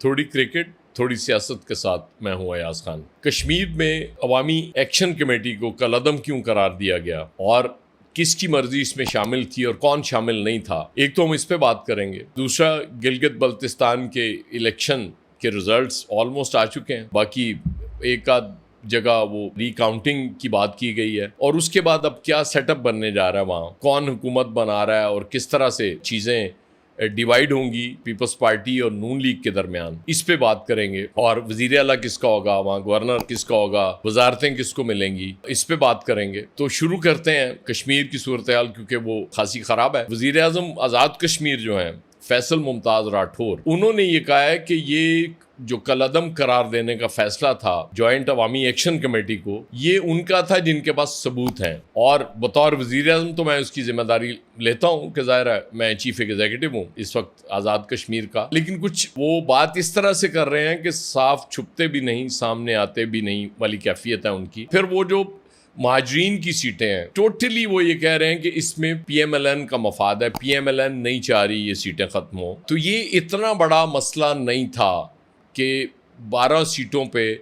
تھوڑی کرکٹ تھوڑی سیاست کے ساتھ میں ہوں ایاز خان۔ کشمیر میں عوامی ایکشن کمیٹی کو کالعدم کیوں قرار دیا گیا اور کس کی مرضی اس میں شامل تھی اور کون شامل نہیں تھا، ایک تو ہم اس پہ بات کریں گے۔ دوسرا، گلگت بلتستان کے الیکشن کے ریزلٹس آلموسٹ آ چکے ہیں، باقی ایک آدھ جگہ وہ ری کاؤنٹنگ کی بات کی گئی ہے، اور اس کے بعد اب کیا سیٹ اپ بننے جا رہا ہے، وہاں کون حکومت بنا رہا ہے اور کس طرح سے چیزیں ڈیوائیڈ ہوں گی پیپلز پارٹی اور نون لیگ کے درمیان، اس پہ بات کریں گے۔ اور وزیر اعلیٰ کس کا ہوگا، وہاں گورنر کس کا ہوگا، وزارتیں کس کو ملیں گی، اس پہ بات کریں گے۔ تو شروع کرتے ہیں کشمیر کی صورتحال، کیونکہ وہ خاصی خراب ہے۔ وزیر اعظم آزاد کشمیر جو ہیں فیصل ممتاز راٹھور، انہوں نے یہ کہا ہے کہ یہ جو کالعدم قرار دینے کا فیصلہ تھا جوائنٹ عوامی ایکشن کمیٹی کو، یہ ان کا تھا جن کے پاس ثبوت ہیں، اور بطور وزیر اعظم تو میں اس کی ذمہ داری لیتا ہوں کہ ظاہر ہے میں چیف ایگزیکٹو ہوں اس وقت آزاد کشمیر کا، لیکن کچھ وہ بات اس طرح سے کر رہے ہیں کہ صاف چھپتے بھی نہیں سامنے آتے بھی نہیں والی کیفیت ہے ان کی۔ پھر وہ جو مہاجرین کی سیٹیں ہیں، ٹوٹلی وہ یہ کہہ رہے ہیں کہ اس میں پی ایم ایل این کا مفاد ہے، پی ایم ایل این نہیں چاہ رہی یہ سیٹیں ختم ہوں۔ تو یہ اتنا بڑا مسئلہ نہیں تھا کہ 12 سیٹوں پہ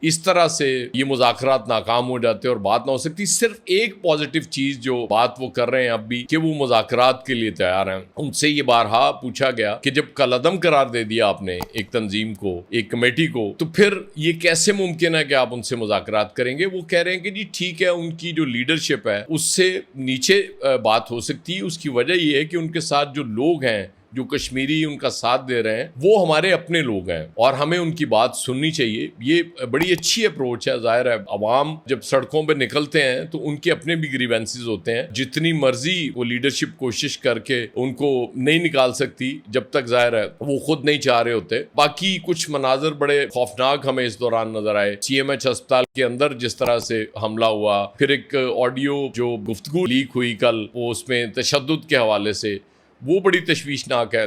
اس طرح سے یہ مذاکرات ناکام ہو جاتے اور بات نہ ہو سکتی۔ صرف ایک پازیٹیو چیز جو بات وہ کر رہے ہیں اب بھی، کہ وہ مذاکرات کے لیے تیار ہیں۔ ان سے یہ بارہا پوچھا گیا کہ جب کالعدم قرار دے دیا آپ نے ایک تنظیم کو، ایک کمیٹی کو، تو پھر یہ کیسے ممکن ہے کہ آپ ان سے مذاکرات کریں گے؟ وہ کہہ رہے ہیں کہ جی ٹھیک ہے، ان کی جو لیڈرشپ ہے اس سے نیچے بات ہو سکتی ہے۔ اس کی وجہ یہ ہے کہ ان کے ساتھ جو لوگ ہیں، جو کشمیری ان کا ساتھ دے رہے ہیں، وہ ہمارے اپنے لوگ ہیں اور ہمیں ان کی بات سننی چاہیے۔ یہ بڑی اچھی اپروچ ہے۔ ظاہر ہے عوام جب سڑکوں پہ نکلتے ہیں تو ان کے اپنے بھی گریوینسز ہوتے ہیں، جتنی مرضی وہ لیڈرشپ کوشش کر کے ان کو نہیں نکال سکتی جب تک ظاہر ہے وہ خود نہیں چاہ رہے ہوتے۔ باقی کچھ مناظر بڑے خوفناک ہمیں اس دوران نظر آئے۔ سی ایم ایچ ہسپتال کے اندر جس طرح سے حملہ ہوا، پھر ایک آڈیو جو گفتگو لیک ہوئی کل، وہ اس میں تشدد کے حوالے سے، وہ بڑی تشویشناک ہے۔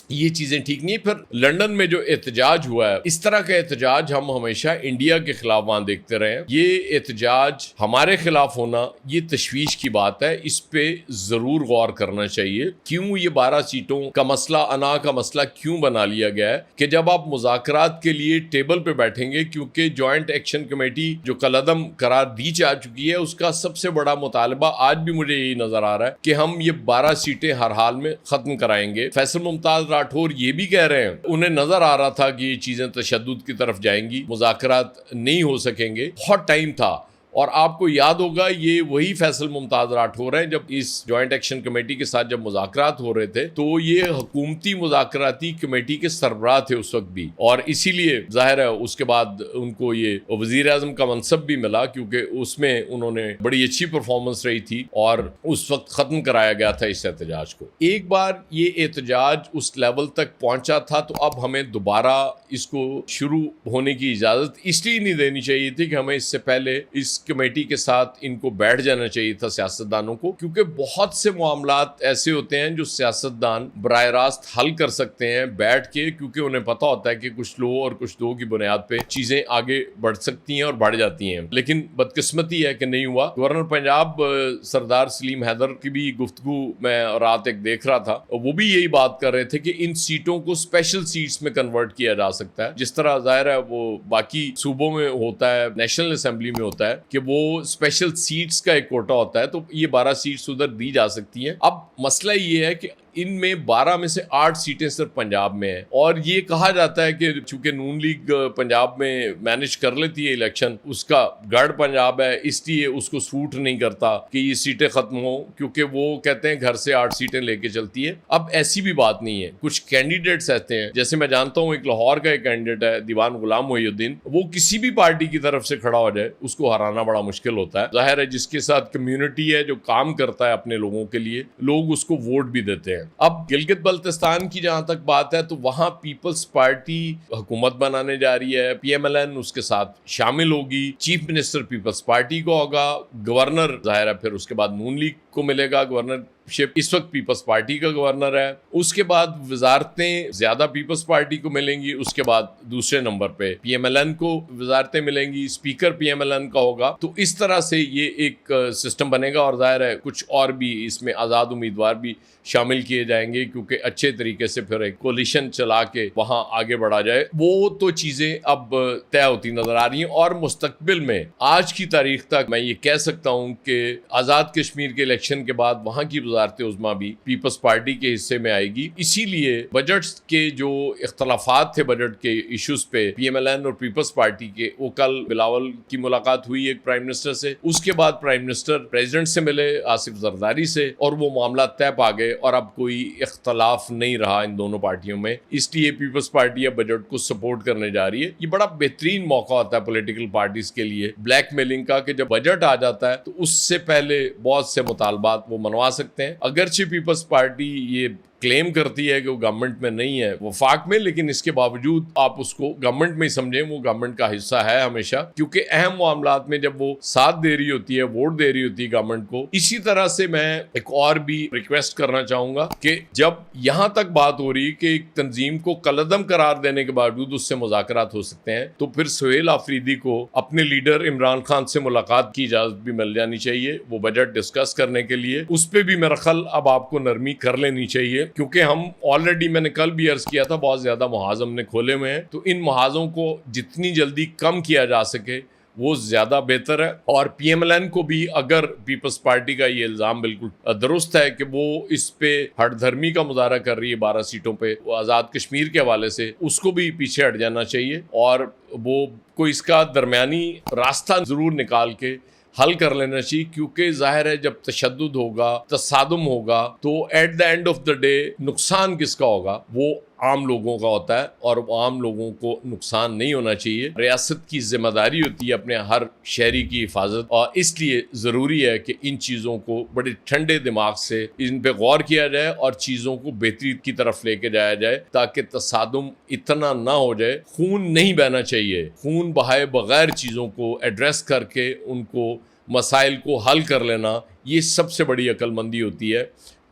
یہ چیزیں ٹھیک نہیں۔ پھر لندن میں جو احتجاج ہوا ہے، اس طرح کا احتجاج ہم ہمیشہ انڈیا کے خلاف وہاں دیکھتے رہے ہیں۔ یہ احتجاج ہمارے خلاف ہونا یہ تشویش کی بات ہے، اس پہ ضرور غور کرنا چاہیے۔ کیوں یہ 12 سیٹوں کا مسئلہ، انا کا مسئلہ کیوں بنا لیا گیا ہے کہ جب آپ مذاکرات کے لیے ٹیبل پہ بیٹھیں گے، کیونکہ جوائنٹ ایکشن کمیٹی جو کالعدم قرار دی جا چکی ہے، اس کا سب سے بڑا مطالبہ آج بھی مجھے یہی نظر آ رہا ہے کہ ہم یہ 12 سیٹیں ہر حال میں ختم کرائیں گے۔ فیصل ممتاز راٹھور یہ بھی کہہ رہے ہیں، انہیں نظر آ رہا تھا کہ یہ چیزیں تشدد کی طرف جائیں گی، مذاکرات نہیں ہو سکیں گے، بہت ٹائم تھا۔ اور آپ کو یاد ہوگا یہ وہی فیصل ممتاز راٹھور ہیں جب اس جوائنٹ ایکشن کمیٹی کے ساتھ جب مذاکرات ہو رہے تھے تو یہ حکومتی مذاکراتی کمیٹی کے سربراہ تھے اس وقت بھی، اور اسی لیے ظاہر ہے اس کے بعد ان کو یہ وزیر اعظم کا منصب بھی ملا، کیونکہ اس میں انہوں نے بڑی اچھی پرفارمنس رہی تھی اور اس وقت ختم کرایا گیا تھا اس احتجاج کو۔ ایک بار یہ احتجاج اس لیول تک پہنچا تھا تو اب ہمیں دوبارہ اس کو شروع ہونے کی اجازت اس لیے نہیں دینی چاہیے تھی کہ ہمیں اس سے پہلے اس کمیٹی کے ساتھ ان کو بیٹھ جانا چاہیے تھا سیاستدانوں کو، کیونکہ بہت سے معاملات ایسے ہوتے ہیں جو سیاستدان براہ راست حل کر سکتے ہیں بیٹھ کے، کیونکہ انہیں پتا ہوتا ہے کہ کچھ لو اور کچھ دو کی بنیاد پہ چیزیں آگے بڑھ سکتی ہیں اور بڑھ جاتی ہیں، لیکن بدقسمتی ہے کہ نہیں ہوا۔ گورنر پنجاب سردار سلیم حیدر کی بھی گفتگو میں رات ایک دیکھ رہا تھا، وہ بھی یہی بات کر رہے تھے کہ ان سیٹوں کو اسپیشل سیٹس میں کنورٹ کیا جا سکتا ہے، جس طرح ظاہر ہے وہ باقی صوبوں میں ہوتا ہے، نیشنل اسمبلی میں ہوتا ہے کہ وہ اسپیشل سیٹس کا ایک کوٹا ہوتا ہے، تو یہ 12 سیٹس ادھر دی جا سکتی ہیں۔ اب مسئلہ یہ ہے کہ ان میں 12 میں سے 8 سیٹیں صرف پنجاب میں ہیں، اور یہ کہا جاتا ہے کہ چونکہ نون لیگ پنجاب میں مینج کر لیتی ہے الیکشن، اس کا گڑھ پنجاب ہے، اس لیے اس کو سوٹ نہیں کرتا کہ یہ سیٹیں ختم ہوں، کیونکہ وہ کہتے ہیں گھر سے 8 سیٹیں لے کے چلتی ہے۔ اب ایسی بھی بات نہیں ہے، کچھ کینڈیڈیٹس ایسے ہیں، جیسے میں جانتا ہوں ایک لاہور کا ایک کینڈیڈیٹ ہے دیوان غلام محی الدین، وہ کسی بھی پارٹی کی طرف سے کھڑا ہو جائے اس کو ہرانا بڑا مشکل ہوتا ہے۔ ظاہر ہے جس کے ساتھ کمیونٹی ہے، جو کام کرتا ہے اپنے لوگوں کے لیے، لوگ اس کو ووٹ بھی دیتے ہیں۔ اب گلگت بلتستان کی جہاں تک بات ہے تو وہاں پیپلز پارٹی حکومت بنانے جا رہی ہے، پی ایم ایل این اس کے ساتھ شامل ہوگی، چیف منسٹر پیپلز پارٹی کو ہوگا، گورنر ظاہر ہے پھر اس کے بعد نون لیگ کو ملے گا، گورنر شپ اس وقت پیپلز پارٹی کا گورنر ہے. اس کے بعد وزارتیں زیادہ پیپلز پارٹی کو ملیں گی. اس کے بعد دوسرے نمبر پہ پی ایم ایل این کو وزارتیں ملیں گی, speaker P M L N کا ہوگا. تو اس طرح سے یہ ایک سسٹم بنے گا, اور ظاہر ہے کچھ اور بھی اس میں آزاد امیدوار بھی شامل کیے جائیں گے, کیونکہ اچھے طریقے سے پھر ایک کولیشن چلا کے وہاں آگے بڑھا جائے. وہ تو چیزیں اب طے ہوتی نظر آ رہی ہیں, اور مستقبل میں آج کی تاریخ تک میں یہ کہہ سکتا ہوں کہ آزاد کشمیر کے الیکشن کے بعد وہاں کی وزارت عظمیٰ بھی پیپلز پارٹی کے حصے میں آئے گی. اسی لیے بجٹ کے جو اختلافات تھے بجٹ کے ایشوز پہ پی ایم ایل این اور پیپلز پارٹی کے, وہ کل بلاول کی ملاقات ہوئی ایک پرائم منسٹر سے. اس کے بعد پرائم منسٹر پریزیڈنٹ سے ملے, آصف زرداری سے, اور وہ معاملات طے پا گئے, اور اب کوئی اختلاف نہیں رہا ان دونوں پارٹیوں میں. اس لیے پیپلز پارٹی اب بجٹ کو سپورٹ کرنے جا رہی ہے. یہ بڑا بہترین موقع ہوتا ہے پولیٹیکل پارٹیز کے لیے بلیک میلنگ کا, کہ جب بجٹ آ جاتا ہے تو اس سے پہلے بہت سے مطالبات وہ منوا سکتے ہیں. اگرچہ پیپلز پارٹی یہ کلیم کرتی ہے کہ وہ گورنمنٹ میں نہیں ہے, وفاق میں, لیکن اس کے باوجود آپ اس کو گورنمنٹ میں ہی سمجھیں, وہ گورنمنٹ کا حصہ ہے ہمیشہ, کیونکہ اہم معاملات میں جب وہ ساتھ دے رہی ہوتی ہے, ووٹ دے رہی ہوتی ہے گورنمنٹ کو. اسی طرح سے میں ایک اور بھی ریکویسٹ کرنا چاہوں گا کہ جب یہاں تک بات ہو رہی کہ ایک تنظیم کو کالعدم قرار دینے کے باوجود اس سے مذاکرات ہو سکتے ہیں, تو پھر سہیل آفریدی کو اپنے لیڈر عمران خان سے ملاقات کی اجازت بھی مل جانی چاہیے, وہ بجٹ ڈسکس کرنے کے لیے. اس پہ بھی میرا خیال اب آپ کو نرمی کر لینی چاہیے, کیونکہ ہم آلریڈی, میں نے کل بھی عرض کیا تھا, بہت زیادہ محاذ ہم نے کھولے ہوئے ہیں. تو ان محاذوں کو جتنی جلدی کم کیا جا سکے وہ زیادہ بہتر ہے. اور پی ایم ایل این کو بھی, اگر پیپلز پارٹی کا یہ الزام بالکل درست ہے کہ وہ اس پہ ہٹ دھرمی کا مظاہرہ کر رہی ہے 12 سیٹوں پہ آزاد کشمیر کے حوالے سے, اس کو بھی پیچھے ہٹ جانا چاہیے, اور وہ کوئی اس کا درمیانی راستہ ضرور نکال کے حل کر لینا چاہیے. کیونکہ ظاہر ہے جب تشدد ہوگا, تصادم ہوگا, تو at the end of the day نقصان کس کا ہوگا؟ وہ عام لوگوں کا ہوتا ہے, اور عام لوگوں کو نقصان نہیں ہونا چاہیے. ریاست کی ذمہ داری ہوتی ہے اپنے ہر شہری کی حفاظت, اور اس لیے ضروری ہے کہ ان چیزوں کو بڑے ٹھنڈے دماغ سے ان پہ غور کیا جائے, اور چیزوں کو بہتری کی طرف لے کے جایا جائے, تاکہ تصادم اتنا نہ ہو جائے. خون نہیں بہنا چاہیے, خون بہائے بغیر چیزوں کو ایڈریس کر کے ان کو مسائل کو حل کر لینا, یہ سب سے بڑی عقل مندی ہوتی ہے.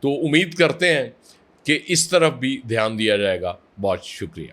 تو امید کرتے ہیں کہ اس طرف بھی دھیان دیا جائے گا. بہت شکریہ.